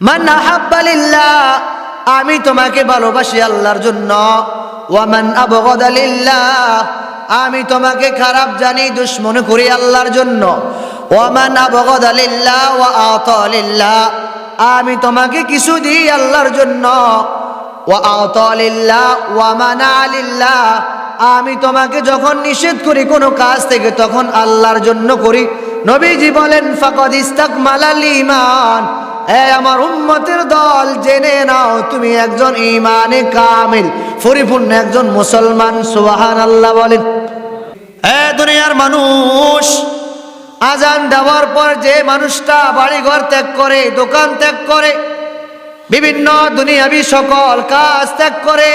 মান আহাব্বা লিল্লাহ, আমি তোমাকে ভালোবাসি আল্লাহর জন্য। ওয়া মান আবগাদা লিল্লাহ, আমি তোমাকে খারাপ জানি, দুশমন করি আল্লাহর জন্য। ওয়া মান আবগাদা লিল্লাহ ওয়া আতা লিল্লাহ, আমি তোমাকে কিছু দিই আল্লাহর জন্য। ওয়া আতা লিল্লাহ ওয়া মানা লিল্লাহ, আমি তোমাকে যখন নিষেধ করি কোনো কাজ থেকে তখন আল্লাহর জন্য করি। নবীজি বলেন ফাকাদ ইস্তাকমালাল ঈমান, আমার উম্মতের দল, জেনে নাও তুমি একজন ঈমানে কামিল, পরিপূর্ণ একজন মুসলমান। সুবহানাল্লাহ বলেন। দুনিয়ার মানুষ, আজান দেওয়ার পর যে মানুষটা বাড়িঘর ত্যাগ করে, দোকান ত্যাগ করে, বিভিন্ন দুনিয়াবি সকল কাজ ত্যাগ করে,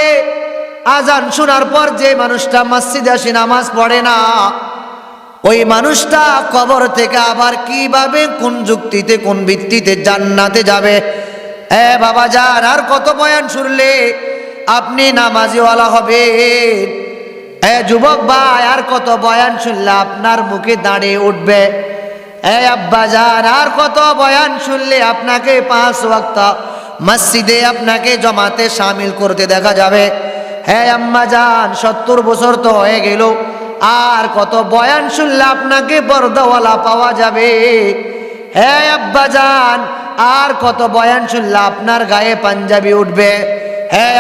আজান শোনার পর যে মানুষটা মসজিদে আসে নামাজ পড়ে না, ওই মানুষটা কবর থেকে আবার কিভাবে, কোন যুক্তিতে, কোন ভিত্তিতে জান্নাতে যাবে? বাবা যান, আর কত বয়ান শুনলে আপনি নামাজিওয়ালা হবেন? যুবক ভাই, আর কত বয়ান শুনলে আপনার মুখে দাঁড়িয়ে উঠবে? আব্বা যান, আর কত বয়ান শুনলে আপনাকে 5 ওয়াক্ত মসজিদে আপনাকে জমাতে শামিল করতে দেখা যাবে? আম্মা যান, 70 বছর তো হয়ে গেল, আর কত বয়ান শুনলে আপনাকে পর্দাওয়ালা পাওয়া যাবে? আব্বা যান, আর কত বয়ান শুনলে আপনার গায়ে পাঞ্জাবি উঠবে?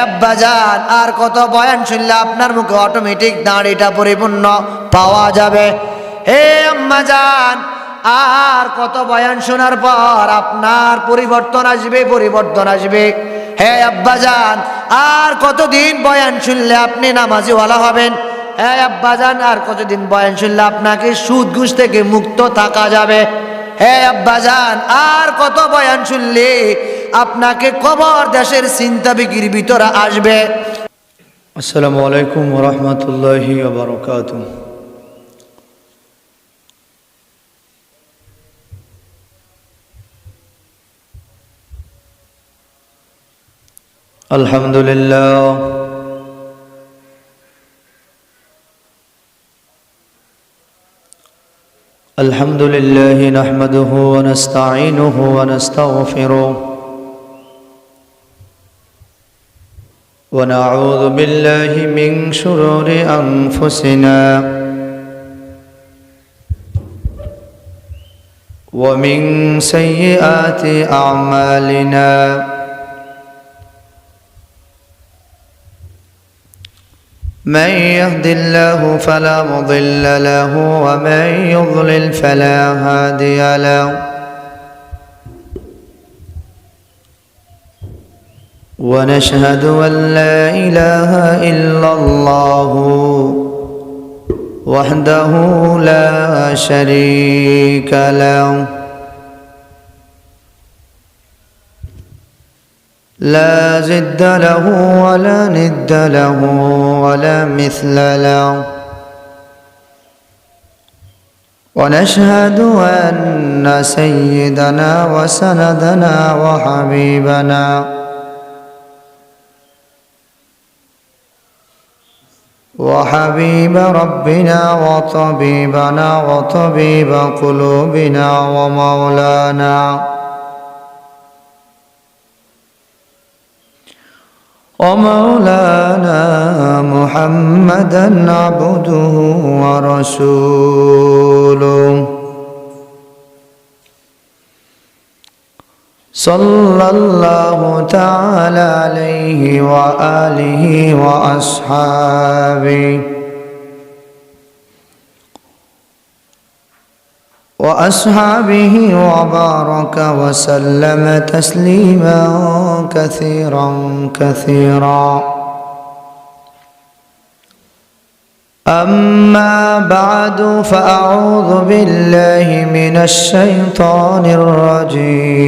আব্বা যান, আর কত বয়ান শুনলে আপনার মুখে অটোমেটিক দাড়িটা পরিপূর্ণ পাওয়া যাবে? আম্মা যান, আর কত বয়ান শোনার পর আপনার পরিবর্তন আসবে, পরিবর্তন আসবে? আব্বা যান, আর কতদিন বয়ান শুনলে আপনি নামাজিওয়ালা হবেন? আব্বা যান, আর কতদিন বয়ান শুনলে আপনাকে সুদ ঘুষ থেকে মুক্ত থাকা যাবে? আব্বা যান, আর কত বয়ান শুনলে আপনাকে কবর দেশের চিন্তা বিকির ভিতরে আসবে? আসসালামু আলাইকুম ওয়া রাহমাতুল্লাহি ওয়া বারাকাতুহু। আলহামদুলিল্লাহ, আলহামদুলিল্লাহি নাহমাদুহু ওয়া নাস্তাঈনুহু ওয়া নাস্তাগফিরুহ ওয়া নাউযু বিল্লাহি মিন শুরুরি আনফুসিনা ওয়া মিন সাইয়্যাতি আ'মালিনা। من يهد الله فلا مضل له ومن يضلل فلا هادي له، ونشهد أن لا إله إلا الله وحده لا شريك له، لا ضد له ولا ند له ولا مثل له، ونشهد أن سيدنا وسندنا وحبيبنا وحبيب ربنا وطبيبنا وطبيب قلوبنا ومولانا محمدا عبده ورسوله، صلى الله تعالى عليه وآله وأصحابه وبارك وسلم تسليما كثيرا كثيرا. أما بعد، فأعوذ بالله من الشيطان الرجيم.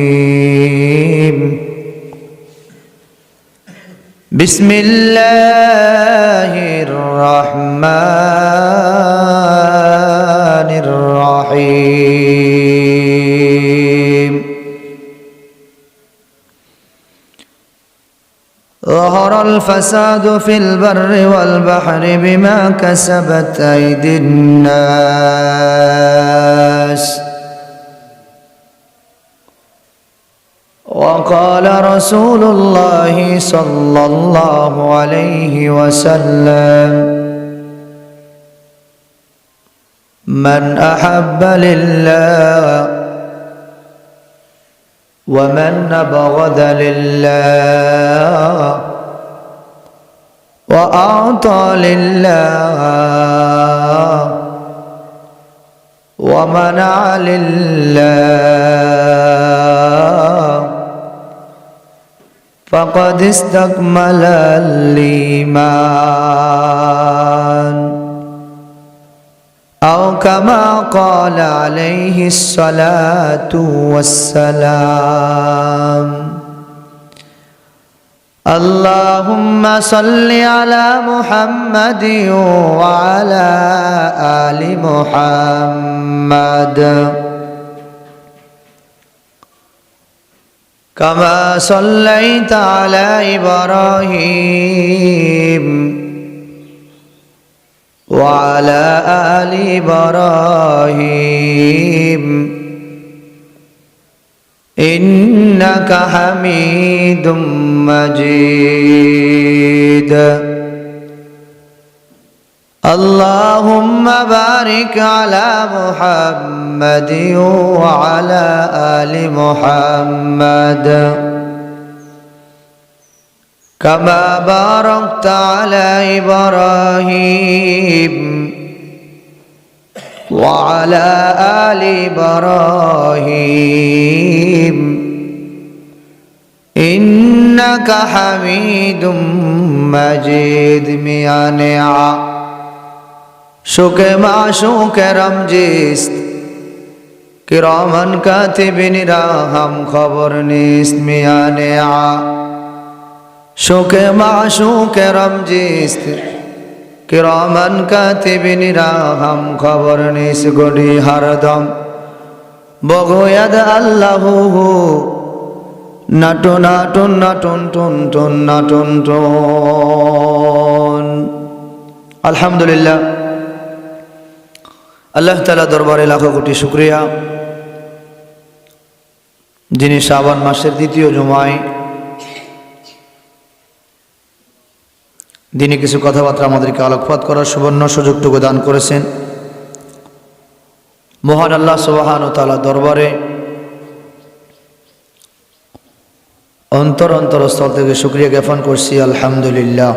بسم الله الرحمن الرحيم. ظهر الفساد في البر والبحر بما كسبت أيدي الناس وقال رسول الله صلى الله عليه وسلم من أحب لله ومن أبغض لله وأعطى لله ومنع لله فقد استكمل الإيمان أو كما قال عليه الصلاة والسلام اللهم صل على محمد وعلى آل محمد كما صليت على إبراهيم وعلى آل إبراهيم إنك حميد مجيد اللهم بارك على محمد وعلى آل محمد كما باركت على إبراهيم وعلى آل إبراهيم إنك حميد مجيد ميانع شوك معشوق رمجيست كراما كاتبين راهم خبر نيست ميانع شوك معشوق رمجيست كراما كاتبين راهم خبر نيست گڑی هردم بغوید الله নাটুন নাটুন নাটুন টুন টুন নাটুন টুন আলহামদুলিল্লাহ আল্লাহ তাআলা দরবারে লাখো কোটি শুকরিয়া যিনি শাবান মাসের দ্বিতীয় জুমায় দিনে কিছু কথাবার্তা আমাদেরকে আলোকপাত করার সুবর্ণ সুযোগটুকু দান করেছেন মহান আল্লাহ সুবহানাহু ওয়া তাআলা দরবারে অন্তরস্থল থেকে শুকরিয়া জ্ঞাপন করছি আলহামদুলিল্লাহ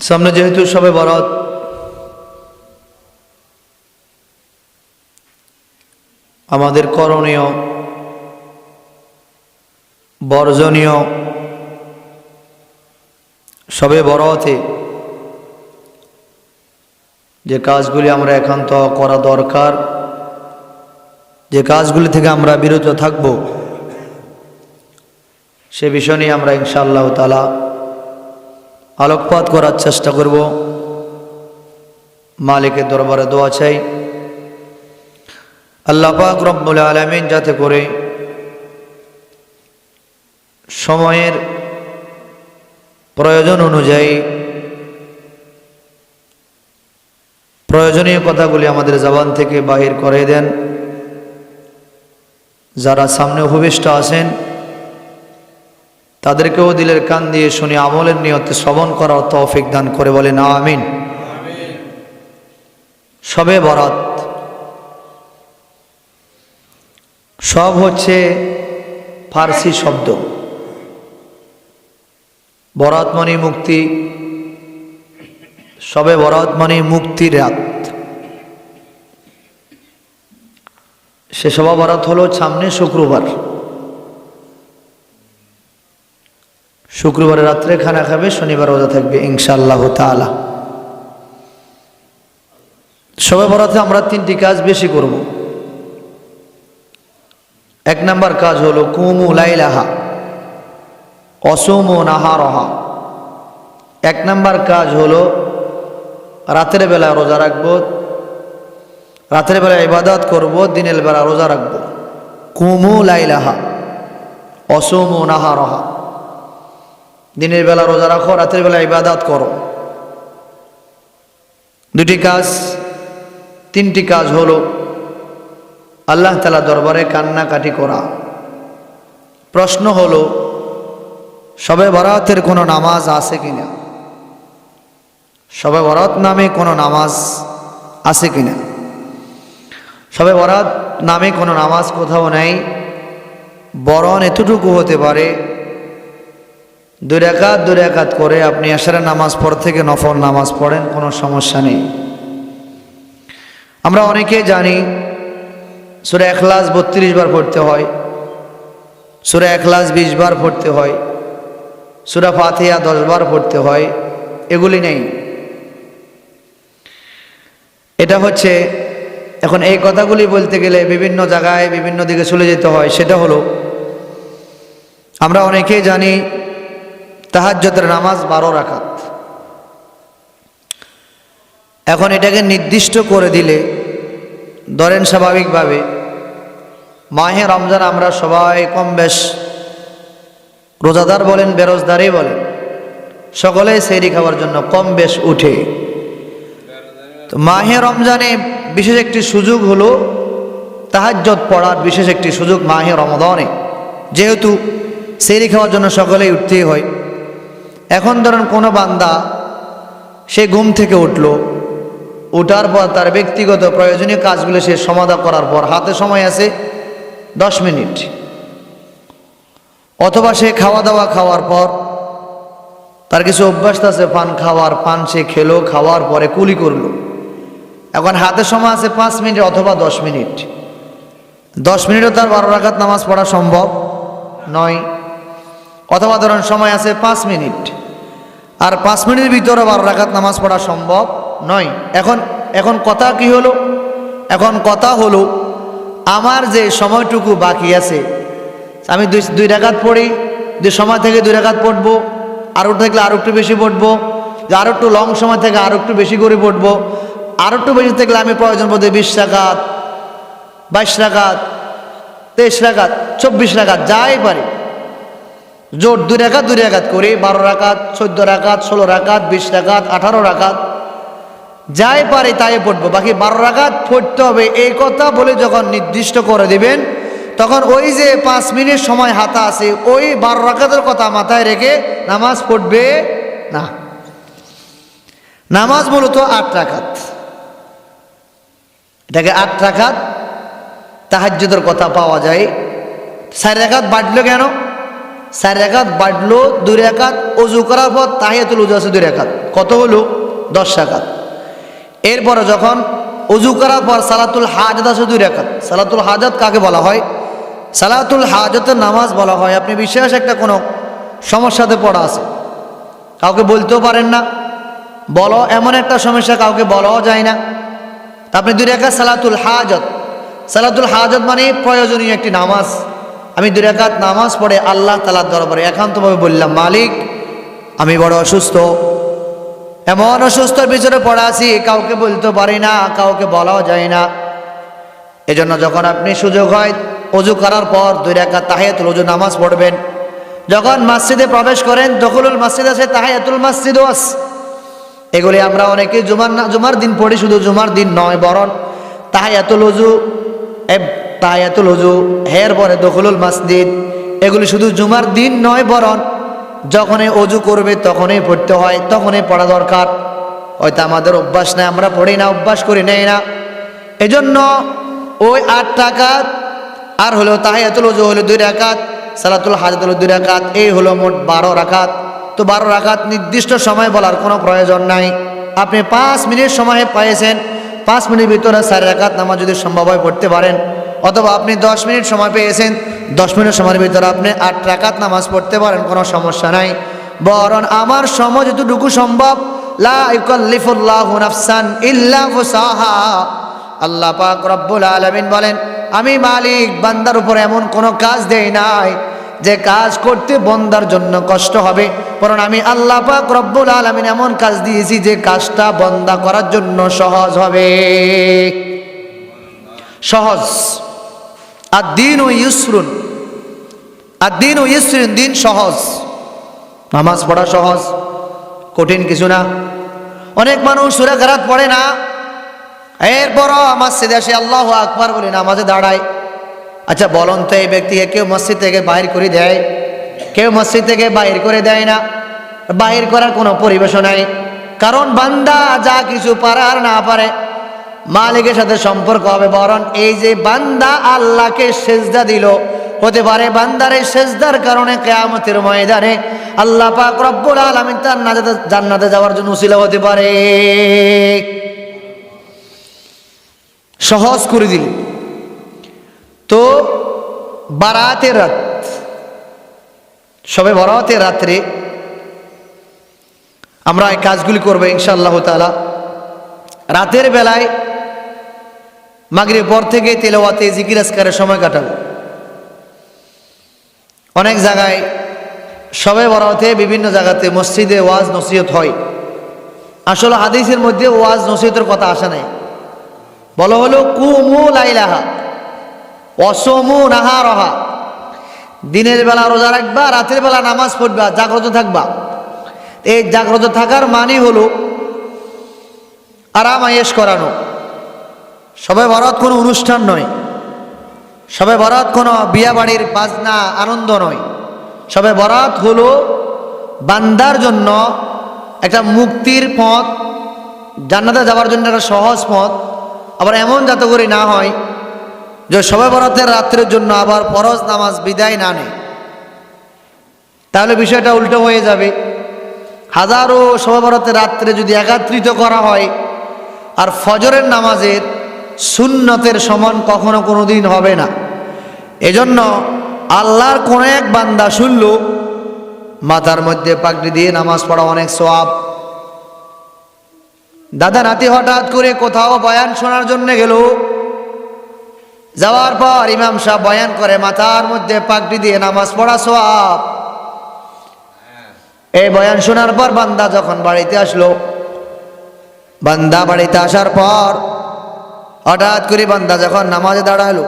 সামনে যেহেতু শবে বরাত আমাদের করণীয় বর্জনীয় শবে বরাতে যে কাজগুলি আমরা একান্ত করা দরকার যে কাজগুলি থেকে আমরা বিরত থাকব সে বিষয় নিয়ে আমরা ইনশাআল্লাহ তাআলা আলোকপাত করার চেষ্টা করব মালিকের দরবারে দোয়া চাই আল্লাহ পাক রব্বুল আলামিন যাতে করে সময়ের প্রয়োজন অনুযায়ী প্রয়োজনীয় কথাগুলি আমাদের জবান থেকে বাহির করে দেন যারা সামনে উপবিষ্ট আছেন তাদেরকেও দিলের কান দিয়ে শুনে আমলের নিয়তে শ্রবণ করার তৌফিক দান করে বলেন আমিন শবে বরাত সব হচ্ছে ফার্সি শব্দ বরাত মানে মুক্তি শবে বরাত মানে মুক্তির রাত সে শবে বরাত হলো সামনে শুক্রবারের রাত্রে খানা খাবে শনিবার রোজা থাকবে ইনশাআল্লাহ তাআলা শবে বরাতে আমরা তিনটি কাজ বেশি করব এক নাম্বার কাজ হলো কুমু লাইলাহা অসুমু নাহারহা এক নাম্বার কাজ হলো রাতের বেলা রোজা রাখবো রাতের বেলা ইবাদত করব দিনের বেলা রোজা রাখবো কুমু লাইলাহা অসুমু নাহারহা দিনের বেলা রোজা রাখো রাতের বেলা ইবাদত করো দুটি কাজ, তিনটি কাজ হলো আল্লাহ তাআলা দরবারে কান্নাকাটি করা। প্রশ্ন হলো শবে বরাতের কোনো নামাজ আছে কিনা? শবে বরাত নামে কোনো নামাজ আছে কিনা? শবে বরাত নামে কোনো নামাজ কোথাও নেই, বরং এতটুকু হতে পারে 2 রাকাত করে আপনি এশারের নামাজ পর থেকে নফল নামাজ পড়েন, কোনো সমস্যা নেই। আমরা অনেকে জানি সূরা ইখলাস 32 বার পড়তে হয়, সূরা ইখলাস 20 বার পড়তে হয়, সূরা ফাতিহা 10 বার পড়তে হয়, এগুলি নেই। এটা হচ্ছে এখন এই কথাগুলি বলতে গেলে বিভিন্ন জায়গায় বিভিন্ন দিকে চলে যেতে হয়। সেটা হলো আমরা অনেকেই জানি তাহাজ্জুদের নামাজ 12 রাকাত। এখন এটাকে নির্দিষ্ট করে দিলে ধরেন স্বাভাবিকভাবে মাহে রমজান আমরা সবাই কম বেশ রোজাদার বলেন বেরোজদারই বলেন সকলেই সেহরি খাওয়ার জন্য কম বেশ উঠে। তো মাহে রমজানে বিশেষ একটি সুযোগ হলো তাহাজ্জুদ পড়ার, বিশেষ একটি সুযোগ মাহে রমজানে, যেহেতু সেহরি খাওয়ার জন্য সকলেই উঠতেই হয়। এখন ধরেন কোনো বান্দা সে ঘুম থেকে উঠলো, ওঠার পর তার ব্যক্তিগত প্রয়োজনীয় কাজগুলো সে সমাধা করার পর হাতে সময় আছে 10 মিনিট, অথবা সে খাওয়া দাওয়া খাওয়ার পর তার কিছু অভ্যাস আছে পান খাওয়ার, পান সে খেলো, খাওয়ার পরে কুলি করলো, এখন হাতে সময় আছে 5 মিনিট অথবা 10 মিনিট। 10 মিনিটও তার 12 রাকাত নামাজ পড়া সম্ভব নয়, অথবা ধরেন সময় আছে 5 মিনিট আর 5 মিনিটের ভিতরে 12 রাকাত নামাজ পড়া সম্ভব নয়। এখন কথা কি হলো? এখন কথা হলো আমার যে সময়টুকু বাকি আছে আমি 2 রাকাত পড়ি, যে সময় থেকে 2 রাকাত পড়বো, আরও থাকলে আরও একটু বেশি পড়বো, যে আরও একটু লং সময় থেকে আরও একটু বেশি করে পড়বো, আরও একটু বেশি থাকলে আমি প্রয়োজন বোধে 20 রাকাত, 22 রাকাত, 23 রাকাত, 24 রাকাত যাই পারি, জোর 2 রাকাত করে 12 রাকাত, 14 রাকাত, 16 রাকাত, 20 রাকাত, 18 রাকাত যাই পারে তাই পড়বো, বাকি 12 রাকাত পড়তে হবে এই কথা বলে যখন নির্দিষ্ট করে দিবেন তখন ওই যে 5 মিনিট সময় হাতে আছে ওই 12 রাকাতের কথা মাথায় রেখে নামাজ পড়বে না। নামাজ মূলত 8 রাকাত, এটাকে 8 রাকাত তাহাজ্জুদের কথা পাওয়া যায়। 4 রাকাত বাড়লো কেন? 4 রাকাত বাড়লো 2 রাকাত ওযু করার পর তাহিয়াতুল ওযু আছে 2 রাকাত, কত হলো 10 রাকাত। এরপরে যখন ওযু করার পর সালাতুল হাজাত আছে 2 রাকাত। সালাতুল হাজাত কাকে বলা হয়? সালাতুল হাজাতের নামাজ বলা হয় আপনি বিশেষ একটা কোনো সমস্যাতে পড়া আছে, কাউকে বলতেও পারেন না, বলো এমন একটা সমস্যা কাউকে বলাও যায় না, তা আপনি 2 রাকাত সালাতুল হাজাত, সালাতুল হাজাত মানে প্রয়োজনীয় একটি নামাজ, আমি 2 রাকাত নামাজ পড়ে আল্লাহ তাআলার দরবারে একান্তভাবে বললাম মালিক আমি বড় অসুস্থ, এমন অসুস্থর ভিতরে পড়া আছি কাউকে বলতে পারি না, কাউকে বলাও যায় না। এজন্য যখন আপনি সুযোগ হয় ওযু করার পর 2 রাকাত তাহিয়াতুল ওযু নামাজ পড়বেন। যখন মসজিদে প্রবেশ করেন দখলুল মসজিদ আছে, তাহিয়াতুল মসজিদও আছে, এগুলি আমরা অনেকে জুমার দিন পড়ি, শুধু জুমার দিন নয় বরং তাহিয়াতুল ওযু এর পরে দখলুল মসজিদ, এগুলি শুধু জুমার দিন নয় বরং যখনই ওযু করবে তখনই পড়তে হয়, তখনই পড়া দরকার। হয়তো আমাদের অভ্যাস নেই, আমরা পড়ি না, অভ্যাস করি নেই না, এজন্য ওই 8 রাকাত আর হলো তাহিয়াতুল ওযু হলো 2 রাকাত, সালাতুল হাজাত হলো 2 রাকাত, এই হলো মোট 12 রাকাত। তো 12 রাকাত নির্দিষ্ট সময় বলার কোনো প্রয়োজন নাই, আপনি 5 মিনিট সময় পেয়েছেন, 5 মিনিটের ভিতরে 4 রাকাত নামাজ যদি সম্ভব হয় পড়তে পারেন, অথবা আপনি 10 মিনিট সময় পেয়েছেন 10 মিনিট সময়ের ভিতরে আপনি 8 রাকাত নামাজ পড়তে পারেন, কোনো সমস্যা নাই। বরং আমার সময় যতটুকু সম্ভব লা ইউকাল্লিফুল্লাহু নাফসান ইল্লা ফুসাহা, আল্লাহ পাক রব্বুল আলামিন বলেন আমি মালিক বান্দার উপর এমন কোনো কাজ দেই নাই যে কাজ করতে বান্দার জন্য কষ্ট হবে, বরং আমি আল্লাহ পাক রব্বুল আলামিন এমন কাজ দিয়েছি যে কাজটা বান্দা করার জন্য সহজ হবে, সহজ। আদ-দীনু ইউসরুন, আদ-দীনু ইউসরুন, দিন সহজ, নামাজ পড়া সহজ, কঠিন কিছু না। অনেক মানুষ সূরা কেরাত পড়ে না, এরপরও মসজিদে এসে আল্লাহু আকবার বলে নামাজে দাঁড়ায়। আচ্ছা বলুন তো, এই ব্যক্তিকে কেউ মসজিদ থেকে বাইর করে দেয়? কেউ মসজিদ থেকে বাইর করে দেয় না, বাইর করার কোনো পরিবেশও নাই। কারণ বান্দা যা কিছু পারে আর না পারে, মালিকের সাথে সম্পর্ক হবে। বরং এই যে বান্দা আল্লাহকে সেজদা দিল, হতে পারে বান্দার এই সেজদার কারণে কিয়ামতের ময়দানে আল্লাহ পাক রব্বুল আলামিন তার জান্নাতে যাওয়ার জন্য উসিলা হতে পারে। সহজ করে দিল। তো বারাতের রাত, সবে বরাতের রাত্রে আমরা এই কাজগুলি করবো ইনশাআল্লাহ তাআলা। রাতের বেলায় মাগরিব পর থেকে তেলাওয়াতে জিকির আজকারের সময় কাটাবো। অনেক জায়গায় সবে বরাতে বিভিন্ন জায়গাতে মসজিদে ওয়াজ নসিহত হয়। আসলে হাদিসের মধ্যে ওয়াজ নসিহতের কথা আসে নাই। বলা হলো কুমু লাইলাহা ওয়াসমু নাহারাহা, দিনের বেলা রোজা রাখবা, রাতের বেলা নামাজ পড়বা, জাগ্রত থাকবা। এই জাগ্রত থাকার মানে হলো আরাম আয়েশ করানো। সবে বরাত কোনো অনুষ্ঠান নয়, সবে বরাত কোনো বিয়া বাড়ির বাজনা আনন্দ নয়। সবে বরাত হলো বান্দার জন্য একটা মুক্তির পথ, জান্নাতে যাওয়ার জন্য একটা সহজ পথ। আবার এমন যাতে করে না হয় যে সবে বরাতের রাত্রের জন্য আবার ফরজ নামাজ বিদায় না নেয়, তাহলে বিষয়টা উল্টো হয়ে যাবে। হাজারো সবে বরাতের রাত্রে যদি একত্রিত করা হয়, আর ফজরের নামাজের সুন্নতের সমান কখনো কোনো দিন হবে না। এজন্য আল্লাহর কোন এক বান্দা শুনল মাথার মধ্যে পাগড়ি দিয়ে নামাজ পড়া অনেক সওয়াব। দাদা নাতি হঠাৎ করে কোথাও বয়ান শোনার জন্য গেল, যাওয়ার পর ইমাম সাহেব বয়ান করে মাথার মধ্যে পাগড়ি দিয়ে নামাজ পড়া সওয়াব। এই বয়ান শোনার পর বান্দা যখন বাড়িতে আসলো, বান্দা বাড়িতে আসার পর হঠাৎ করে বান্দা যখন নামাজে দাঁড়ালো,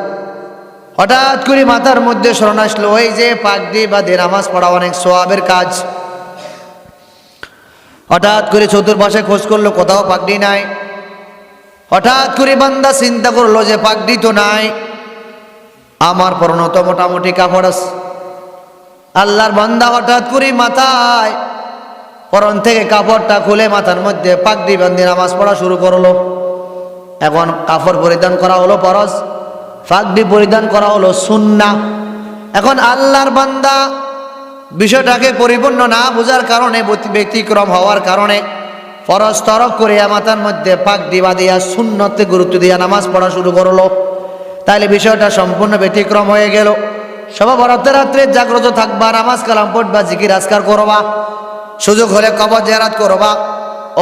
হঠাৎ করে মাথার মধ্যে স্মরণ আসলো ওই যে পাগড়ি বাঁধে নামাজ পড়া অনেক সওয়াবের কাজ। হঠাৎ করে চতুর্পাশে খোঁজ করলো, কোথাও পাগড়ি নাই। হঠাৎ করে বান্দা চিন্তা করলো যে পাগড়ি তো নাই, আমার পরনে তো মোটামুটি কাপড় আছে। আল্লাহর বান্দা হঠাৎ করে মাথায় পরন থেকে কাপড়টা খুলে মাথার মধ্যে পাগড়ি বাঁধে নামাজ পড়া শুরু করলো। এখন কাপড় পরিধান করা হলো ফরজ, পাগড়ি পরিধান করা হলো সুন্নাহ। এখন আল্লাহর বান্দা বিষয়টাকে পরিপূর্ণ না বোঝার কারণে, ব্যতিক্রম হওয়ার কারণে ফরজ তরক করে মাথার মধ্যে পাগড়ি বাঁধিয়া সুন্নতে গুরুত্ব দিয়া নামাজ পড়া শুরু করলো। তাইলে বিষয়টা সম্পূর্ণ ব্যতিক্রম হয়ে গেল। সবে বরাতের রাত্রে জাগ্রত থাকবা, নামাজ কালাম পড়বা, জিকির আজকার করবা, সুযোগ হলে কবর জিয়ারত করবা,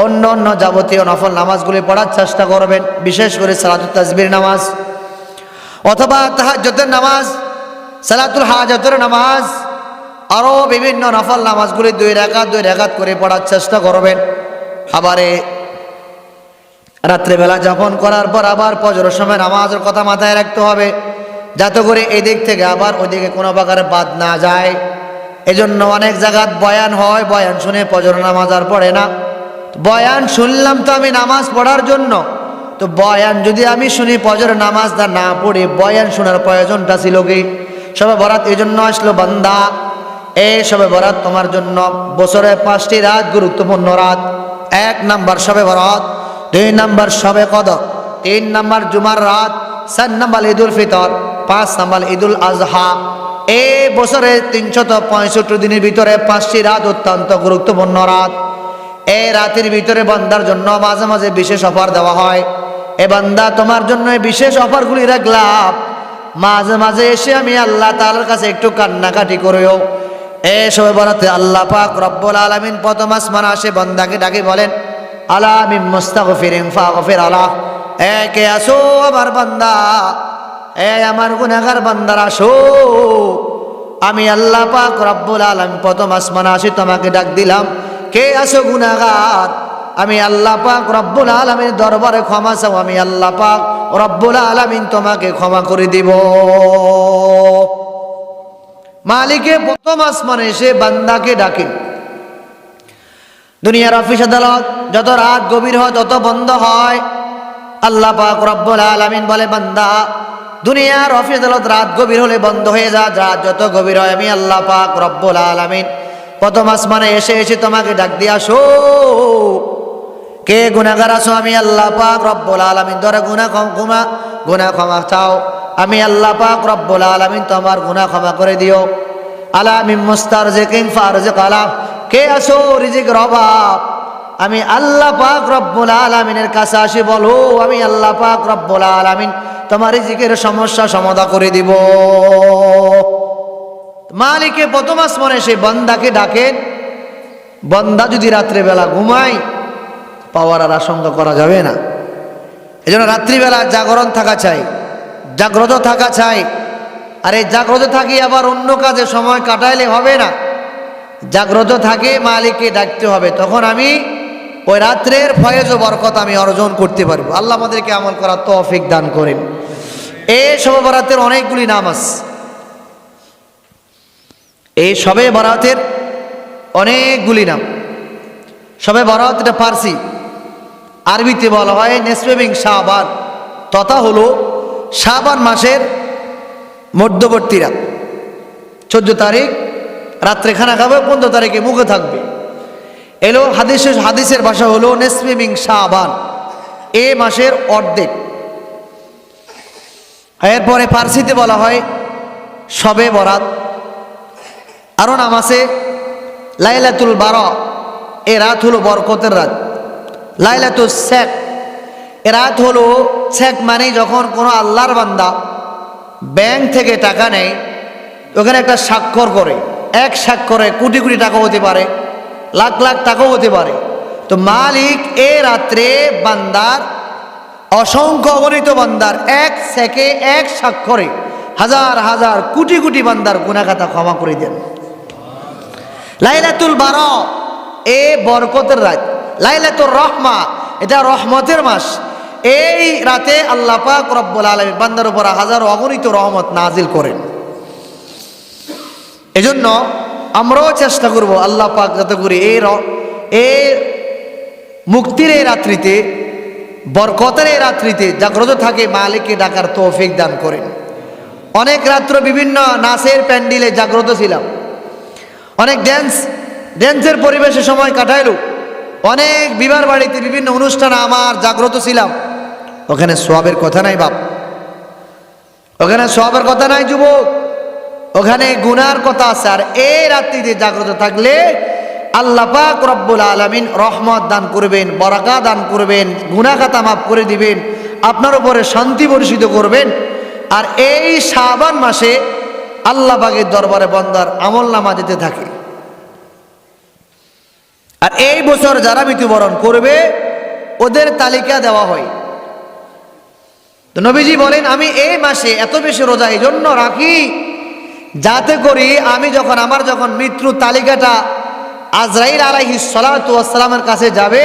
অন্য অন্য যাবতীয় নফল নামাজগুলি পড়ার চেষ্টা করবেন। বিশেষ করে সালাতুত তাসবির নামাজ অথবা তাহাজ্জুদের নামাজ, সালাতুল হাজাতের নামাজ, আরও বিভিন্ন নফল নামাজগুলি 2 রাকাত করে পড়ার চেষ্টা করবেন। আবার রাত্রেবেলা যাপন করার পর আবার ফজরের সময় নামাজের কথা মাথায় রাখতে হবে, যাতে করে এদিক থেকে আবার ওদিকে কোনো প্রকারে বাদ না যায়। এজন্য অনেক জায়গায় বয়ান হয়, বয়ান শুনে ফজর নামাজ আর পড়ে না। বয়ান শুনলাম তো আমি নামাজ পড়ার জন্য, তো বয়ান যদি আমি শুনি ফজরের নামাজটা না পড়ে বয়ান শোনার প্রয়োজনটা ছিল কি? সবে বরাত এই জন্য আসলো বান্দা, এই সবে বরাত তোমার জন্য বছরে 5টি রাত গুরুত্বপূর্ণ রাত। 1 নাম্বার সবে বরাত, 2 নাম্বার সবে কদর, 3 নাম্বার জুমার রাত, 4 নাম্বার ঈদুল ফিতর, 5 নাম্বার ঈদুল আজহা। এই বছরে 365 দিনের ভিতরে 5টি রাত অত্যন্ত গুরুত্বপূর্ণ রাত। এই রাতের ভিতরে বান্দার জন্য মাঝে মাঝে বিশেষ অফার দেওয়া হয়। এ বান্দা তোমার জন্য বিশেষ অফারগুলি রাখলাম, মাঝে মাঝে এসে আমি আল্লাহ তাআলার কাছে একটু কান্নাকাটি করেও। এই সবে বরাতে আল্লাহ পাক রব্বুল আলামিন প্রথম আসমান আসে বান্দাকে ডাকে বলেন, আলা মিন মুস্তাগফিরিন ফাগফির আলা। কে আসো আমার বান্দা, আমার গুনাহগার বান্দারা আসো, আমি আল্লাহ পাক রব্বুল আলামিন প্রথম আসমান আসি তোমাকে ডাক দিলাম। কে আসো গুনাহগার, আমি আল্লাহ পাক রব্বুল আলামিনের দরবারে ক্ষমা চাও, আমি আল্লাহ পাক রব্বুল আলামিন তোমাকে ক্ষমা করে দিব। মালিকে প্রথম আসমানে এসে বান্দাকে ডাকেন। দুনিয়ার অফিস আদালত যত রাত গভীর হয় তত বন্ধ হয়। আল্লাহ পাক রব্বুল আলামিন বলে, বান্দা দুনিয়ার অফিস আদালত রাত গভীর হলে বন্ধ হয়ে যা, রাত যত গভীর হয় আমি আল্লাহ পাক রব্বুল আলামিন প্রথম আসমানে এসে এসে তোমাকে ডাক দিয়ে আসো, কে গুনাহগার আছো? আমি আল্লাহ পাক রব্বুল আলামিন ধরে গুনাহ ক্ষমা চাও, আমি আল্লাহ পাক রব্বুল আলামিন তোমার গুনাহ ক্ষমা করে দিও। আলা মিন মুস্তারজিকিন ফারজিক আলা, কে আছো রিজিকের অভাব? আমি আল্লাহ পাক রব্বুল আলামিনের কাছে আসি, বলো আমি আল্লাহ পাক রব্বুল আলামিন তোমার রিজিকের সমস্যা সমাধান করে দিব। মালিকে প্রথম আসমানে সেই বান্দাকে ডাকেন। বান্দা যদি রাত্রিবেলা ঘুমায়, পাওয়ার আর আশঙ্কা করা যাবে না। এজন্য রাত্রিবেলা জাগরণ থাকা চাই, জাগ্রত থাকা চাই। আর এই জাগ্রত থাকি আবার অন্য কাজে সময় কাটাইলে হবে না। জাগ্রত থাকে মালিককে ডাকতে হবে, তখন আমি ওই রাত্রের ফয়েজ ও বরকত আমি অর্জন করতে পারবো। আল্লাহ আমাদেরকে আমল করার তৌফিক দান করেন। এই শবে বরাতের অনেকগুলি নাম আছে, এই শবে বরাতের অনেকগুলি নাম। শবে বরাত এটা ফার্সি, আরবিতে বলা হয় নেসফে শাবান, তথা হলো শাবান মাসের মধ্যবর্তী রাত। 14 তারিখ রাত্রে খানা খাবে, 15 তারিখে মুখে থাকবে। এলো হাদিসের ভাষা হলো নেসফে শাবান, এ মাসের অর্ধেক। এরপরে ফার্সিতে বলা হয় শবে বরাত। আরো নাম আছে লাইলাতুল বারা, এ রাত হলো বরকতের রাত। লাইলাতুল শেখ, এ রাত হলো, শেখ মানে যখন কোনো আল্লাহর বান্দা ব্যাংক থেকে টাকা নেয়, ওখানে একটা স্বাক্ষর করে, এক স্বাক্ষরে কোটি কোটি টাকা হতে পারে, লাখ লাখ টাকাও হতে পারে। তো মালিক এ রাত্রে বান্দার, অসংখ্য অগণিত বান্দার এক সেকে এক স্বাক্ষরে হাজার হাজার কোটি কোটি বান্দার গুনাহ খাতা ক্ষমা করে দেন। লাইলাতুল বারা, এ বরকতের রাত। লাইলাতুর রহমা, এটা রহমতের মাস। এই রাতে আল্লাহ পাক রব্বুল আলামিন বান্দার উপর হাজার অগণিত রহমত নাজিল করেন। এজন্য আমরাও চেষ্টা করব আল্লাহ পাক যাতে করে এই মুক্তির এই রাত্রিতে, বরকতের এই রাত্রিতে জাগ্রত থাকে মালিককে ডাকার তৌফিক দান করেন। অনেক রাত্র বিভিন্ন নাচের প্যান্ডেলে জাগ্রত ছিলাম, অনেক ড্যান্সের পরিবেশে সময় কাটাইলো, অনেক বিবাহ বাড়িতে বিভিন্ন অনুষ্ঠানে আমার জাগ্রত ছিলাম। ওখানে সওয়াবের কথা নাই বাপ, ওখানে সওয়াবের কথা নাই যুবক, ওখানে গুনার কথা আছে। আর এই রাত্রিতে জাগ্রত থাকলে আল্লাহ পাক রব্বুল আলামিন রহমত দান করবেন, বরাকা দান করবেন, গুনাহ খাতা মাফ করে দিবেন, আপনার উপরে শান্তি বর্ষিত করবেন। আর এই শাবান মাসে আল্লাহ পাকের দরবারে বান্দার আমলনামা দিতে থাকে। আর এই বছর যারা মৃত্যুবরণ করবে ওদের তালিকা দেওয়া হয়। তো নবীজি বলেন, আমি এই মাসে এত বেশি রোজা এই জন্য রাখি যাতে করি আমি যখন আমার মৃত্যু তালিকাটা আজরাইল আলাইহিস সালাতু ওয়াস সালামের কাছে যাবে,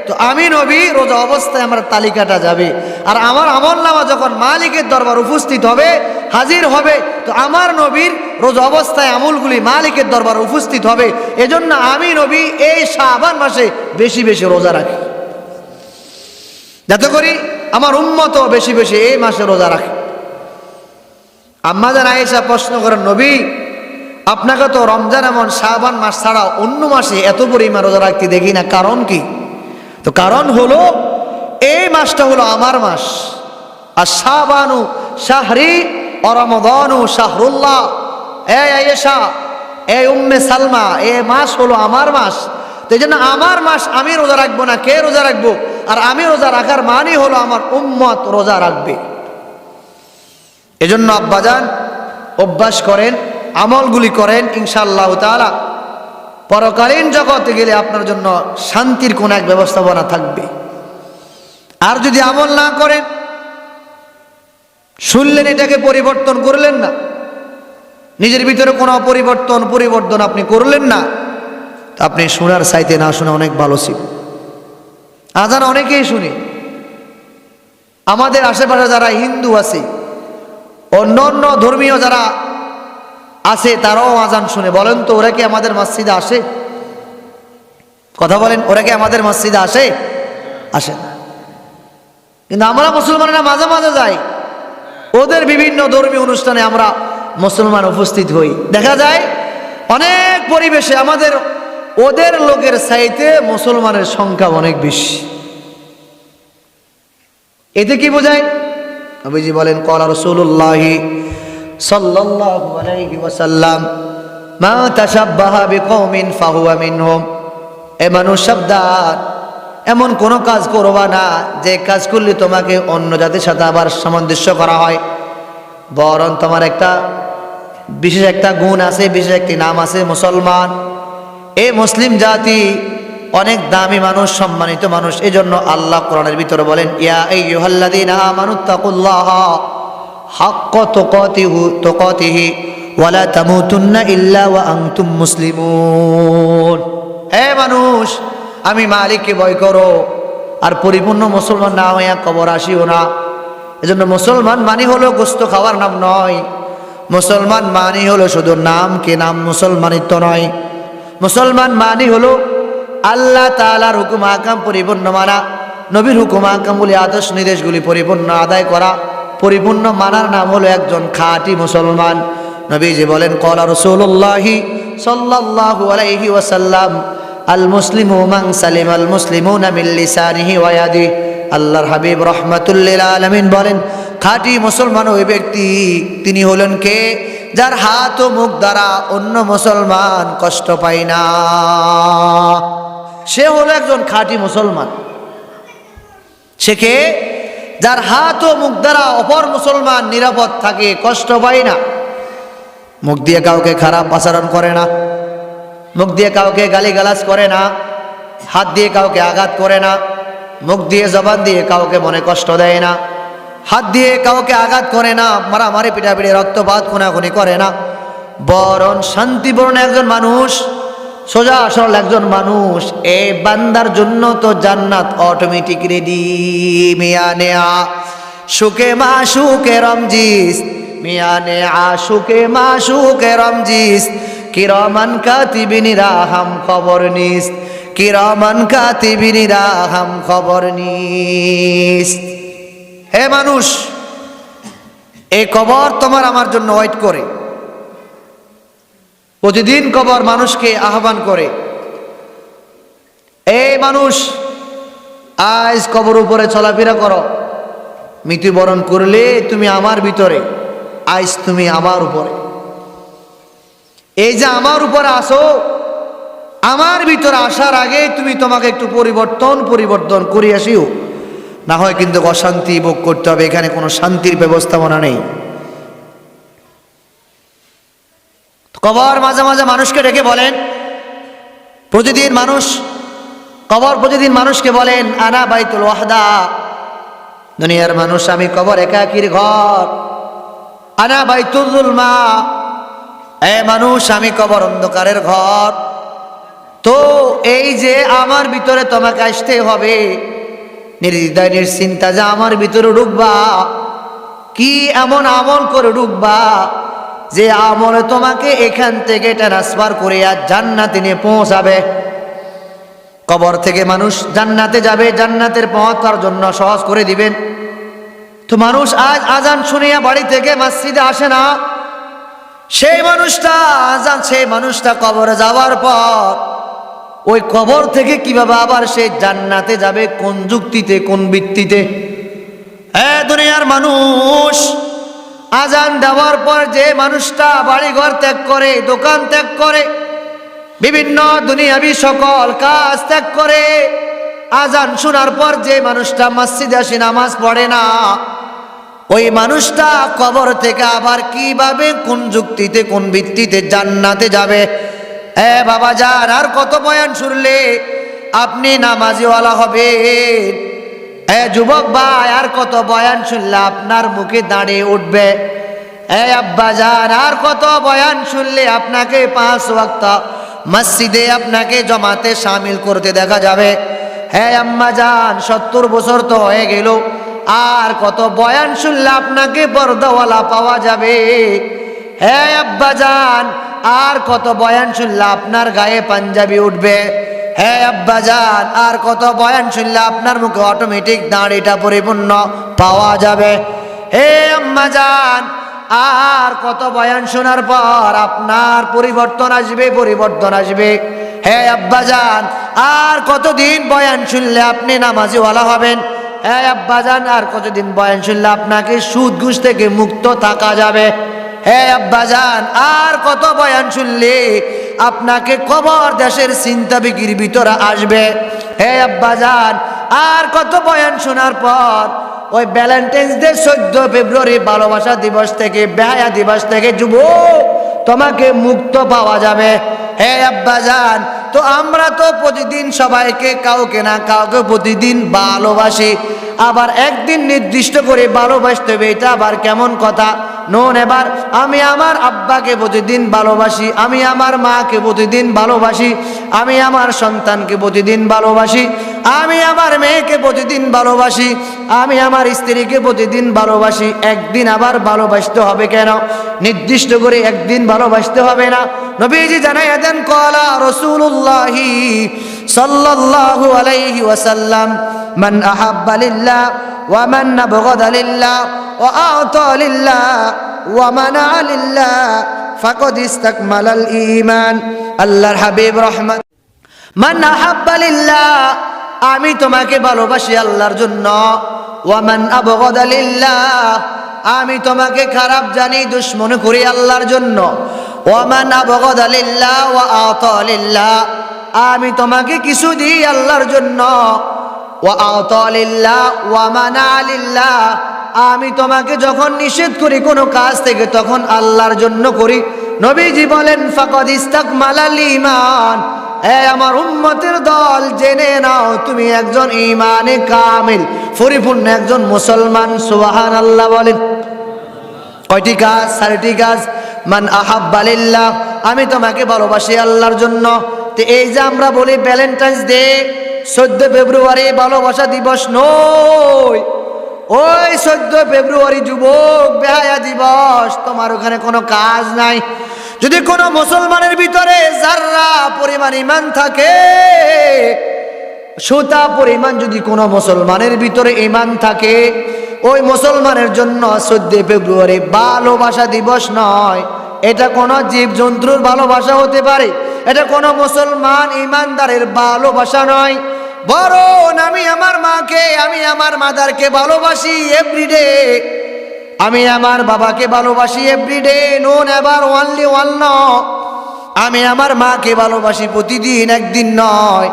তো আমি নবী রোজা অবস্থায় আমার তালিকাটা যাবে। আর আমার আমলনামা যখন মালিকের দরবার উপস্থিত হবে, হাজির হবে, তো আমার নবীর রোজা অবস্থায় আমলগুলি মালিকের দরবার উপস্থিত হবে। এজন্য আমি নবী এই শাবান মাসে বেশি বেশি রোজা রাখি, যাতে করি আমার উম্মত বেশি বেশি এই মাসে রোজা রাখে। আম্মা জান আয়েশা প্রশ্ন করেন, নবী আপনাকে তো রমজান এমন শাবান মাস ছাড়া অন্য মাসে এত পরিমাণ রোজা রাখতে দেখি না, কারণ কি? তো কারণ হলো এই মাসটা হলো আমার মাস। আর শাবানু শাহরি ও রমাদানু শাহরুল্লাহ। এই আয়েশা, এই উম্মে সালমা, এই মাস হলো আমার মাস। তো এই জন্য আমার মাস আমি রোজা রাখবো না, কে রোজা রাখবো? আর আমি রোজা রাখার মানে হলো আমার উম্মত রোজা রাখবে। এজন্য আব্বাজান অভ্যাস করেন, আমলগুলি করেন, ইনশাআল্লাহ তাআলা পরকালীন জগতে গেলে আপনার জন্য শান্তির কোন এক ব্যবস্থাপনা থাকবে। আর যদি আমল না করেন, শুনলেন এটাকে পরিবর্তন করলেন না, নিজের ভিতরে কোনো পরিবর্তন আপনি করলেন না, আপনি শোনার চাইতে না শোনা অনেক ভালো ছিল। আজান অনেকেই শুনি, আমাদের আশেপাশে যারা হিন্দু আছে, অন্যান্য ধর্মীয় যারা আছে তারাও আজান শুনে। বলেন তো ওরা কি আমাদের মসজিদে আসে? কথা বলেন, ওরা কি আমাদের মসজিদে আসে? আসে না। কিন্তু আমরা মুসলমানেরা মাঝে মাঝে যাই, ওদের বিভিন্ন ধর্মীয় অনুষ্ঠানে আমরা মুসলমান উপস্থিত হই। দেখা যায় অনেক পরিবেশে আমাদের ওদের লোকের চাইতে মুসলমানের সংখ্যা অনেক বেশি। এতে কি বোঝায়? নবীজি বলেন, ক্বালা রাসূলুল্লাহি সাল্লাল্লাহু আলাইহি ওয়াসাল্লাম, মা তাশাব্বাহা বিকওমিন ফাহুয়া মিনহুম। এ মানুষ, সাবধান, এমন কোনো কাজ করবা না যে কাজ করলে তোমাকে অন্য জাতির সাথে আবার সামঞ্জস্য করা হয়। বরং তোমার একটা বিশেষ একটা গুণ আছে, বিশেষ একটি নাম আছে, মুসলমান। এই মুসলিম জাতি অনেক দামি মানুষ, সম্মানিত মানুষ। এজন্য আল্লাহ কোরআনের ভিতরে বলেন, ইয়া আইয়ুহাল্লাযীনা আমানুত্তাকুল্লাহা হাক্কা তুকাতিহি ওয়া লা তামুতুন্না ইল্লা ওয়া আনতুম মুসলিমুন। হে মানুষ, আমি মালিককে ভয় করো, আর পরিপূর্ণ মুসলমান না হইয়া কবর আসিও না। এজন্য মুসলমান মানি হলো গোস্ত খাওয়ার নাম নয়। মুসলমান মানি হলো শুধু নাম, কে নাম, মুসলমানিত্ব নয়। মুসলমান মানি হলো আল্লাহ তাআলার হুকুম আহকাম পরিপূর্ণ মানা, নবীর হুকুম আহকামগুলি, আদর্শ নির্দেশগুলি পরিপূর্ণ আদায় করা। পরিপূর্ণ মানার নাম হলো একজন খাঁটি মুসলমান। নবীজি বলেন, ক্বালা রাসূলুল্লাহি সাল্লাল্লাহু আলাইহি ওয়াসাল্লাম, আল মুসলিমু মান সালিমাল মুসলিমুনা মিন লিসানিহি ওয়া ইয়াদিহি। আল্লাহর হাবিব রাহমাতুল লিল আলামিন বলেন, খাঁটি মুসলমান ওই ব্যক্তি, তিনি হলেন কে? যার হাত ও মুখ দ্বারা অন্য মুসলমান কষ্ট পায় না। সে হলো একজন খাঁটি মুসলমান। সে কে? যার হাত ও মুখ দ্বারা অপর মুসলমান নিরাপদ থাকে, কষ্ট পায় না। মুখ দিয়ে কাউকে খারাপ আচরণ করে না, মুখ দিয়ে কাউকে গালিগালাজ করে না, হাত দিয়ে কাউকে আঘাত করে না, মুখ দিয়ে জবান দিয়ে কাউকে মনে কষ্ট দেয় না, হাত দিয়ে কাউকে আঘাত করে না, মারামারি পিটাপিটি রক্তপাত খুনাখুনি করে না। বরং শান্তিপূর্ণ একজন মানুষ, সোজা সরল একজন মানুষ। এই বান্দার জন্য তো জান্নাত অটোমেটিক রেডি। মিয়া নেয়া সুকে মাসুকে রমজিস, মিয়া নেয়া সুকে মাসুকে রমজিস, কিরামান কাতিবিন রাহাম খবর নিস, কিরামান কাতিবিন রাহাম খবর নিস। হে মানুষ, এই কবর তোমার আমার জন্য ওয়েট করে। প্রতিদিন কবর মানুষকে আহ্বান করে, এই মানুষ, আজ কবর উপরে চলাফেরা করো। মৃত্যুবরণ করলে তুমি আমার ভিতরে, আজ তুমি আমার উপরে। এই যে আমার উপরে আসো, আমার ভিতরে আসার আগে তুমি তোমাকে একটু পরিবর্তন করে আসিও, না হয় কিন্তু অশান্তি ভোগ করতে হবে। এখানে কোনো শান্তির ব্যবস্থাপনা নেই। কবর মাঝে মাঝে মানুষকে ডেকে বলেন, প্রতিদিন মানুষ, কবর প্রতিদিন মানুষকে বলেন, আনা বাইতুল ওয়াহদা, দুনিয়ার মানুষ, আমি কবর একাকির ঘর। আনা বাইতুল যুলমা, এ মানুষ, আমি কবর অন্ধকারের ঘর। তো এই যে আমার ভিতরে তোমাকে আসতে হবে, নির্দ্বিধায় নিশ্চিন্তা যে আমার ভিতরে ঢুকবা, কি এমন আমল করে ঢুকবা যে আমলে তোমাকে এখান থেকে ট্রান্সফার করে আর জান্নাতে নিয়ে পৌঁছাবে। কবর থেকে মানুষ জান্নাতে যাবে, জান্নাতের পথ তার জন্য সহজ করে দিবেন। তো মানুষ আজ আজান শুনিয়া বাড়ি থেকে মসজিদে আসে না। সেই মানুষটা কবরে যাওয়ার পর ওই কবর থেকে কিভাবে আবার সে জান্নাতে যাবে, কোন যুক্তিতে, কোন ভিত্তিতে? হ্যাঁ, দুনিয়ার মানুষ, আজান দেওয়ার পর যে মানুষটা বাড়িঘর ত্যাগ করে, দোকান ত্যাগ করে, বিভিন্ন দুনিয়াবি সকল কাজ ত্যাগ করে, আজান শোনার পর যে মানুষটা মসজিদে আসে, নামাজ পড়ে না, ওই মানুষটা কবর থেকে আবার কিভাবে, কোন যুক্তিতে, কোন ভিত্তিতে জান্নাতে যাবে? বাবা যান, আর কত বয়ান শুনলে আপনি নামাজিওয়ালা হবেন? যুবক ভাই, আর কত বয়ান শুনলে আপনার মুখে দাঁড়িয়ে উঠবে? আব্বা যান, আর কত বয়ান শুনলে আপনাকে 5 ওয়াক্ত মসজিদে আপনাকে জমাতে শামিল করতে দেখা যাবে? আম্মা যান, 70 বছর তো হয়ে গেল, আর কত বয়ান শুনলে আপনাকে পর্দাওয়ালা পাওয়া যাবে? আব্বা যান, আর কত বয়ান শুনলে আপনার গায়ে পাঞ্জাবি উঠবে? হে আব্বাজান, আর কত বয়ান শুনলে আপনার মুখে অটোমেটিক দাড়িটা পরিপূর্ণ পাওয়া যাবে? হে আম্মাজান, আর কত বয়ান শোনার পর আপনার পরিবর্তন আসবে, পরিবর্তন আসবে? হে আব্বাজান, আর কতদিন বয়ান শুনলে আপনি নামাজিওয়ালা হবেন? হে আব্বাজান, আর কতদিন বয়ান শুনলে আপনাকে সুদ ঘুষ থেকে মুক্ত থাকা যাবে? হে আব্বাজান, আর কত বয়ান শুনলে আপনাকে কবর দেশের চিন্তা বিকির ভিতরে আসবে? হে আব্বাজান, আর কত বয়ান শোনার পর ওই ভ্যালেন্টাইন্স ডে 14 ফেব্রুয়ারি ভালোবাসা দিবস থেকে, বেহায়া দিবস থেকে যুবক তোমাকে মুক্ত পাওয়া যাবে? হে আব্বাজান, তো আমরা তো প্রতিদিন সবাইকে কাউকে না কাউকে প্রতিদিন ভালোবাসি, আবার একদিন নির্দিষ্ট করে ভালোবাসতে হবে, এটা আবার কেমন কথা? নোন, এবার আমি আমার আব্বাকে প্রতিদিন ভালোবাসি, আমি আমার মাকে প্রতিদিন ভালোবাসি, আমি আমার সন্তানকে প্রতিদিন ভালোবাসি, আমি আমার মেয়েকে প্রতিদিন ভালোবাসি, আমি আমার স্ত্রীকে প্রতিদিন ভালোবাসি, একদিন আবার ভালোবাসতে হবে কেন? নির্দিষ্ট করে একদিন ভালোবাসতে হবে না? নবীজি জানাইয়া দেন, ক্বালা রাসূলুল্লাহি সাল্লাল্লাহু আলাইহি ওয়াসাল্লাম, মান আহাব্বা লিল্লাহ ওয়া মান আবগাদা লিল্লাহ ওয়া আ'তা লিল্লাহ ওয়া মানা লিল্লাহ ফাকাদ ইসতাকমালাল ঈমান। আল্লাহর হাবিব রহমত, মান আহাব্বা লিল্লাহ, আমি তোমাকে ভালোবাসি আল্লাহর জন্য, ওয়া মান আবগাদা লিল্লাহ, আমি তোমাকে খারাপ জানি, দুশমন করি আল্লাহর জন্য, ওয়া মান আবগাদা লিল্লাহ ওয়া আ'তা লিল্লাহ, আমি তোমাকে কিছু দিই আল্লাহর জন্য, ওয়া আ'তা লিল্লাহ ওয়া মানা লিল্লাহ, আমি তোমাকে যখন নিষেধ করি কোনো কাজ থেকে তখন আল্লাহর জন্য করি। নবীজি বলেন, ফাকাদ ইসতাকমালাল ঈমান, হে আমার উম্মতের দল, জেনে নাও তুমি একজন ঈমানে কামিল, পরিপূর্ণ একজন মুসলমান। সুবহানাল্লাহ বলেন। কয়টি কাজ? 4টি কাজ। মান আহাব্বা লিল্লাহ, আমি তোমাকে ভালোবাসি আল্লাহর জন্য। তো এই যে আমরা বলি ভ্যালেন্টাইন্স ডে 14 ফেব্রুয়ারি ভালোবাসা দিবস নয়, ওই 14 ফেব্রুয়ারি যুবক বেহায়া দিবস, তোমার ওখানে কোনো কাজ নাই। যদি কোনো মুসলমানের ভিতরে যারা পরিমাণ ঈমান থাকে, সুতা পরিমাণ যদি কোনো মুসলমানের ভিতরে ঈমান থাকে, ওই মুসলমানের জন্য 14 ফেব্রুয়ারি ভালোবাসা দিবস নয়, এটা কোনো জীবজন্তুর ভালোবাসা হতে পারে, এটা কোনো মুসলমান ঈমানদারের ভালোবাসা নয়। বরং আমি আমার মাকে, আমি আমার মাদারকে ভালোবাসি এভরিডে, আমি আমার বাবাকে ভালোবাসি everyday, no never, only one নয়। আমি আমার মাকে ভালোবাসি প্রতিদিন, একদিন নয়।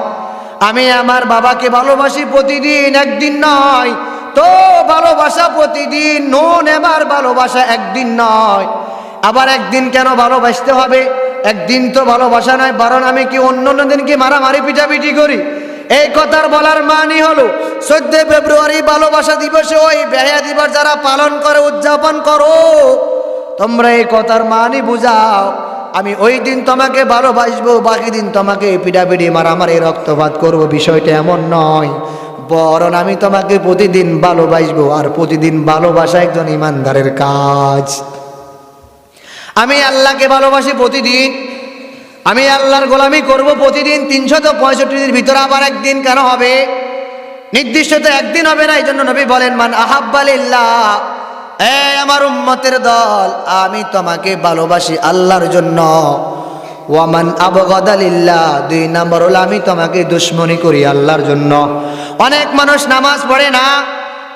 আমি আমার বাবাকে ভালোবাসি প্রতিদিন, একদিন নয়। তো ভালোবাসা প্রতিদিন, নো নেভার, ভালোবাসা একদিন নয়। আবার একদিন কেন ভালোবাসতে হবে? একদিন তো ভালোবাসা নয়, বরং আমি কি অন্য দিন কি মারামারি পিটাপিটি করি? এই কথার বলার মানে হলো 14 ফেব্রুয়ারি ভালোবাসা দিবসে ওই বেহায়া দিবস যারা পালন করে, উদযাপন করো, তোমরা এই কথার মানে বুঝাও, আমি ওই দিন তোমাকে ভালোবাসবো, বাকি দিন তোমাকে পিটাপিটি মারামারি রক্তপাত করবো, বিষয়টা এমন নয়। বরং আমি তোমাকে প্রতিদিন ভালোবাসবো, আর প্রতিদিন ভালোবাসা একজন ইমানদারের কাজ। আমি আল্লাহকে ভালোবাসি প্রতিদিন, আমি আল্লাহর গোলামি করব প্রতিদিন 365 দিনের ভিতরে, আবার একদিন কেন হবে? নির্দিষ্ট তো একদিন হবে না। এই জন্য নবী বলেন, মান আহাব্বা লিল্লাহ, এ আমার উম্মতের দল, আমি তোমাকে ভালোবাসি আল্লাহর জন্য, ওয়া মান আবগাদা লিল্লাহ, 2 নম্বর হলো আমি তোমাকে দুশমনি করি আল্লাহর জন্য। অনেক মানুষ নামাজ পড়ে না,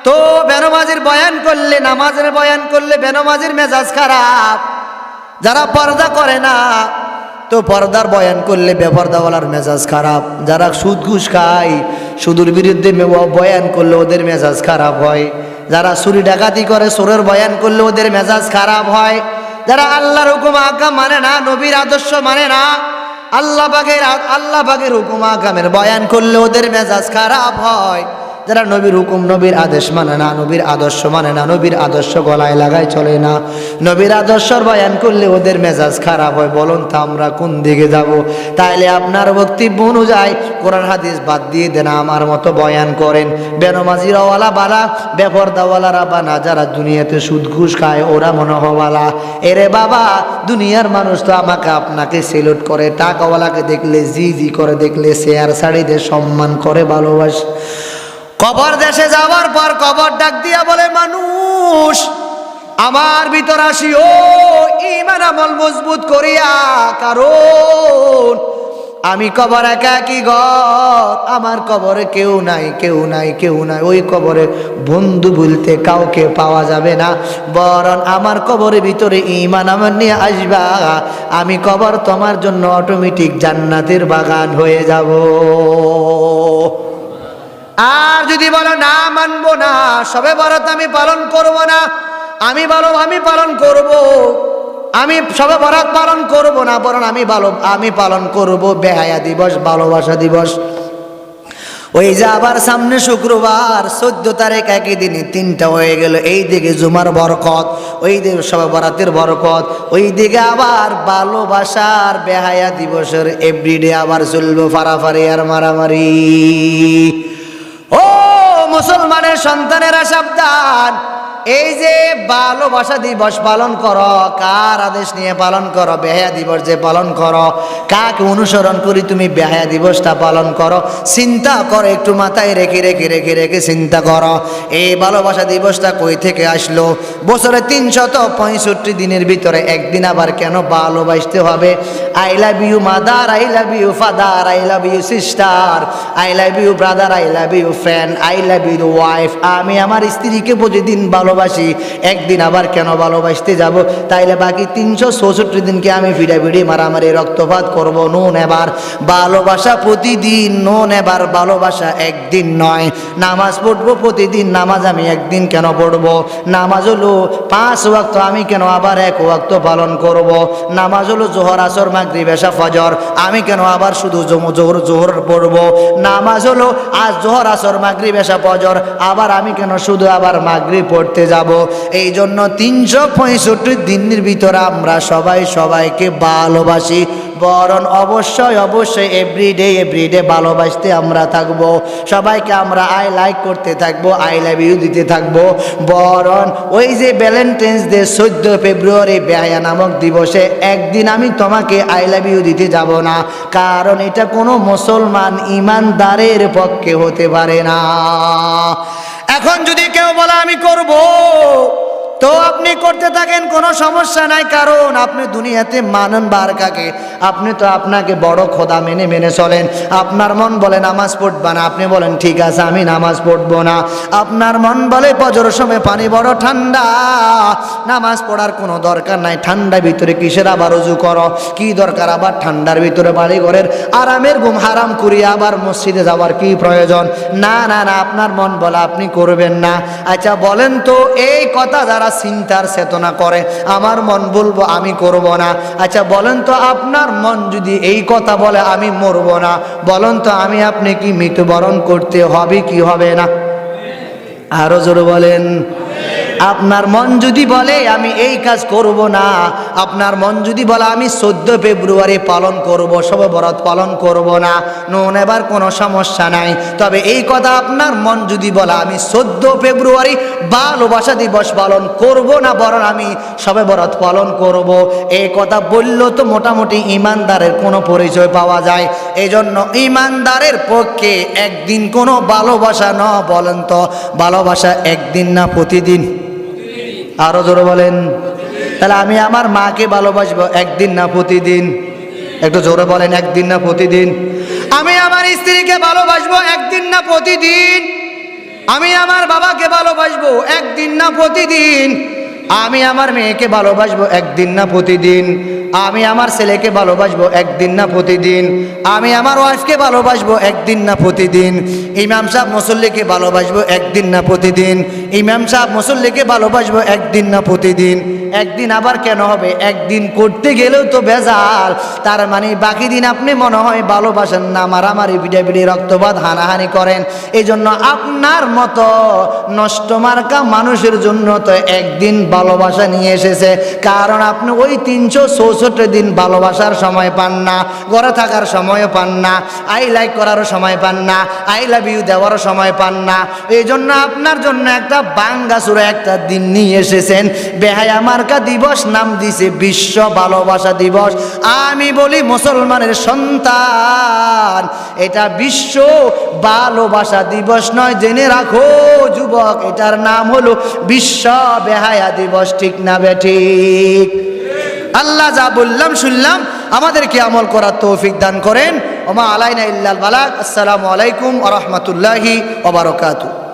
তো বেনমাজির বয়ান করলে, নামাজের বয়ান করলে বেনমাজির মেজাজ খারাপ। যারা পর্দা করে না, তো পর্দার বয়ান করলে বেপর্দাওয়ালার মেজাজ খারাপ। যারা সুদ ঘুষ খায়, সুদের বিরুদ্ধে বয়ান করলে ওদের মেজাজ খারাপ হয়। যারা চুরি ডাকাতি করে, চোরের বয়ান করলে ওদের মেজাজ খারাপ হয়। যারা আল্লাহর হুকুম আকাম মানে না, নবীর আদর্শ মানে না, আল্লাহ পাকের হুকুম আকামের বয়ান করলে ওদের মেজাজ খারাপ হয়। যারা নবীর হুকুম নবীর আদেশ মানে না, নবীর আদর্শ মানে না, নবীর আদর্শ গলায় লাগায় চলে না, নবীর আদর্শর বয়ান করলে ওদের মেজাজ খারাপ হয়, বলুন তো আমরা কোন দিকে যাব? তাইলে আপনার বক্তব্য অনুযায়ী কোরআন হাদিস বাদ দিয়ে দেন, আমার মতো বয়ান করেন। বেনমাজিরাওয়ালা বালা, বেপরদাওয়ালারা বানা, যারা দুনিয়াতে সুদ ঘুষ খায় ওরা মনে হওয়ালা। এরে বাবা, দুনিয়ার মানুষ তো আমাকে আপনাকে সেলুট করে, টাকাওয়ালাকে দেখলে জি জি করে, দেখলে শেয়ার শাড়িতে সম্মান করে, ভালোবাসে। কবর দেশে যাওয়ার পর কবর ডাক দিয়া বলে, মানুষ আমার ভিতর আসিও ঈমান আমল মজবুত করিয়া, কারণ আমি কবর একাকী ঘর, আমার কবরে কেউ নাই, কেউ নাই, কেউ নাই। ওই কবরে বন্ধু বলতে কাউকে পাওয়া যাবে না, বরং আমার কবরের ভিতরে ঈমান আমল নিয়ে আসবা, আমি কবর তোমার জন্য অটোমেটিক জান্নাতের বাগান হয়ে যাব। আর যদি বলো না মানবো না, সবে বরাত আমি পালন করব না, আমি পালন করব, আমি সবে বরাত পালন করব না, বরং আমি পালন করব বেহায়া দিবস, ভালোবাসা দিবস। ওই যে আবার সামনে শুক্রবার 14 তারিখ, একই দিনে 3টা হয়ে গেল। এই দিকে জুমার বরকত, ওই দিকে সবে বরাতের বরকত, ওই দিকে আবার ভালোবাসার বেহায়া দিবসের এভরিডে আবার চলবো ফারাফারি আর মারামারি। ও মুসলমানের সন্তানেরা সাবধান, এই যে ভালোবাসা দিবস পালন করো, কার আদেশ নিয়ে পালন করো? বেহায়া দিবস যে পালন করো, কাকে অনুসরণ করি তুমি বেহায়া দিবসটা পালন করো? চিন্তা করো, একটু মাথায় রেখে রেখে রেখে রেখে চিন্তা করো, এই ভালোবাসা দিবসটা কই থেকে আসলো? বছরে 365 দিনের ভিতরে একদিন আবার কেন ভালোবাসতে হবে? I love you mother, I love you father, I love you sister, I love you brother, I love you friend, I love you wife. আমি আমার স্ত্রীকে প্রতিদিন ভালোবাসি, একদিন আবার কেন ভালোবাসতে যাব? তাইলে বাকি 364 দিনকে আমি ভিড়াভিড়ি মারামারি রক্তপাত করব? নো নেবার। ভালোবাসা প্রতিদিন, নো নেবার। ভালোবাসা একদিন নয়। নামাজ পড়বো প্রতিদিন, নামাজ আমি একদিন কেন পড়বো? নামাজ হলো 5 ওয়াক্ত, আমি কেন আবার 1 ওয়াক্ত পালন করব? নামাজ হলো জোহর আসর মাগরিব এশা ফজর, আমি কেন আবার শুধু জোহর পড়বো? নামাজ হলো আজ জোহর আসর মাগরিব এশা ফজর, আবার আমি কেন শুধু আবার মাগরিব পড়তে যাব? এই জন্য 365 দিনের ভিতরে আমরা সবাই সবাইকে ভালোবাসি, বরং অবশ্যই অবশ্যই এভরিডে ভালোবাসতে আমরা থাকবো। সবাইকে আমরা আই লাইক করতে থাকবো, আই লাভ ইউ দিতে থাকবো। বরং ওই যে ভ্যালেন্টাইন্স ডে 14 ফেব্রুয়ারি বেহায়া নামক দিবসে একদিন আমি তোমাকে আই লাভ ইউ দিতে যাব না, কারণ এটা কোনো মুসলমান ইমানদারের পক্ষে হতে পারে না। এখন যদি কেউ বলে আমি করব, তো আপনি করতে থাকেন, কোনো সমস্যা নাই, কারণ আপনি দুনিয়াতে মানেন বার কাকে? আপনি তো আপনাকে বড় খোদা মেনে মেনে চলেন। আপনার মন বলে নামাজ পড়বা না, আপনি বলেন ঠিক আছে আমি নামাজ পড়বো না। আপনার মন বলে ফজর সময় পানি বড় ঠান্ডা, নামাজ পড়ার কোনো দরকার নাই, ঠান্ডার ভিতরে কিসের আবার উজু করো? কি দরকার আবার ঠান্ডার ভিতরে বাড়ি ঘরের আরামের ঘুম হারাম করিয়া আবার মসজিদে যাওয়ার কি প্রয়োজন? না না না, আপনার মন বলে আপনি করবেন না। আচ্ছা বলেন তো, এই কথা যারা চিন্তার চেতনা করে, আমার মন বলবো আমি করব না। আচ্ছা বলেন তো, আপনার মন যদি এই কথা বলে আমি মরব না, বলেন তো আমি আপনি কি মৃত্যুবরণ করতে হবে কি হবে না? আরো জোরে বলেন। আপনার মন যদি বলে আমি এই কাজ করব না, আপনার মন যদি বলে আমি 14 ফেব্রুয়ারি পালন করব, শবে বরাত পালন করব না, নুন এবার কোনো সমস্যা নাই। তবে এই কথা আপনার মন যদি বলে আমি 14 ফেব্রুয়ারি ভালোবাসা দিবস পালন করব না, বরং আমি শবে বরাত পালন করব, এই কথা বললেও তো মোটামুটি ইমানদারের কোনো পরিচয় পাওয়া যায়। এই জন্য ইমানদারের পক্ষে একদিন কোনো ভালোবাসা না। বলেন তো, ভালোবাসা একদিন না প্রতিদিন? আরো জোরে বলেন। তাহলে আমি আমার মাকে ভালোবাসবো একদিন না প্রতিদিন? একটু জোরে বলেন, একদিন না প্রতিদিন? আমি আমার স্ত্রীকে ভালোবাসবো একদিন না প্রতিদিন? আমি আমার বাবাকে ভালোবাসবো একদিন না প্রতিদিন? আমি আমার মেয়েকে ভালোবাসবো একদিন না প্রতিদিন? আমি আমার ছেলেকে ভালোবাসবো একদিন না প্রতিদিন? আমি আমার ওয়াইফকে ভালোবাসবো একদিন না প্রতিদিন? ইমাম সাহেব মুসল্লিকে ভালোবাসবো একদিন না প্রতিদিন? ইমাম সাহেব মুসল্লিকে ভালোবাসবো একদিন না প্রতিদিন? একদিন আবার কেন হবে? একদিন করতে গেলেও তো বেজাল, তার মানে বাকি দিন আপনি মনে হয় ভালোবাসেন না, মারামারি পিটাপিটি রক্তপাত হানাহানি করেন। এই জন্য আপনার মতো নষ্ট মার্কা মানুষের জন্য তো একদিন ভালোবাসা নিয়ে এসেছে, কারণ আপনি ওই 364 দিন ভালোবাসার সময় পান না, ঘরে থাকার সময়ও পান না, আই লাইক করারও সময় পান না, আই লাভ ইউ দেওয়ারও সময় পান না। এই জন্য আপনার জন্য একটা বাঙ্গাসুরা একটা দিন নিয়ে এসেছেন, বেহায়া মার্কা দিবস নাম দিছে বিশ্ব ভালোবাসা দিবস। আমি বলি মুসলমানের সন্তান, এটা বিশ্ব ভালোবাসা দিবস নয়, জেনে রাখো যুবক, এটার নাম হলো বিশ্ব বেহায়া দিবস। ঠিক না বেঠিক? আল্লাহ যা বললাম শুনলাম আমাদেরকে আমল করার তৌফিক দান করেন। ওমা আলাইনা ইল্লাল বালাগ। আসসালামু আলাইকুম ওয়া রাহমাতুল্লাহি ওয়া বারাকাতুহু।